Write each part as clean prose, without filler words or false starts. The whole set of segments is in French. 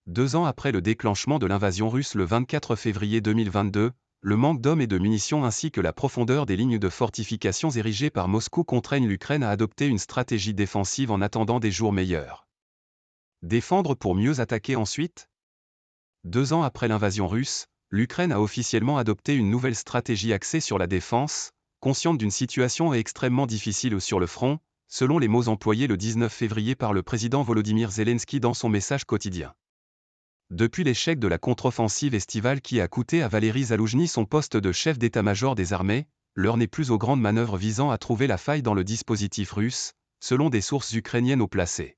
2 ans après le déclenchement de l'invasion russe le 24 février 2022, le manque d'hommes et de munitions ainsi que la profondeur des lignes de fortifications érigées par Moscou contraignent l'Ukraine à adopter une stratégie défensive en attendant des jours meilleurs. Défendre pour mieux attaquer ensuite ? 2 ans après l'invasion russe, l'Ukraine a officiellement adopté une nouvelle stratégie axée sur la défense, consciente d'une situation extrêmement difficile sur le front, selon les mots employés le 19 février par le président Volodymyr Zelensky dans son message quotidien. Depuis l'échec de la contre-offensive estivale qui a coûté à Valéry Zaloujny son poste de chef d'état-major des armées, l'heure n'est plus aux grandes manœuvres visant à trouver la faille dans le dispositif russe, selon des sources ukrainiennes haut placées.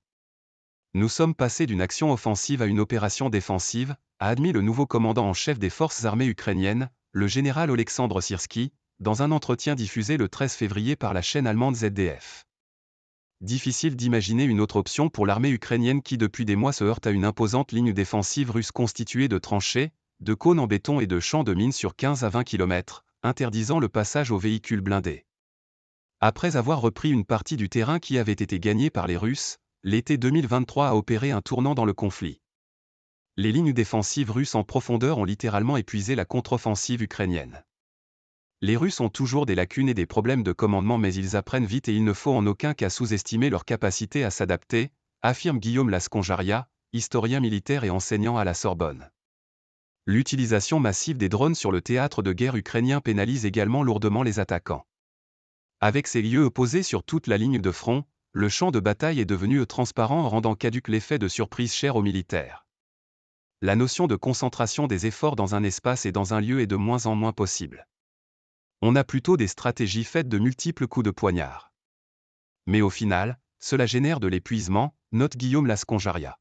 Nous sommes passés d'une action offensive à une opération défensive, a admis le nouveau commandant en chef des forces armées ukrainiennes, le général Oleksandr Syrski, dans un entretien diffusé le 13 février par la chaîne allemande ZDF. Difficile d'imaginer une autre option pour l'armée ukrainienne qui depuis des mois se heurte à une imposante ligne défensive russe constituée de tranchées, de cônes en béton et de champs de mines sur 15 à 20 km, interdisant le passage aux véhicules blindés. Après avoir repris une partie du terrain qui avait été gagné par les Russes, l'été 2023 a opéré un tournant dans le conflit. Les lignes défensives russes en profondeur ont littéralement épuisé la contre-offensive ukrainienne. Les Russes ont toujours des lacunes et des problèmes de commandement mais ils apprennent vite et il ne faut en aucun cas sous-estimer leur capacité à s'adapter, affirme Guillaume Lasconjaria, historien militaire et enseignant à la Sorbonne. L'utilisation massive des drones sur le théâtre de guerre ukrainien pénalise également lourdement les attaquants. Avec ces lieux opposés sur toute la ligne de front, le champ de bataille est devenu transparent en rendant caduque l'effet de surprise cher aux militaires. La notion de concentration des efforts dans un espace et dans un lieu est de moins en moins possible. On a plutôt des stratégies faites de multiples coups de poignard. Mais au final, cela génère de l'épuisement, note Guillaume Lasconjaria.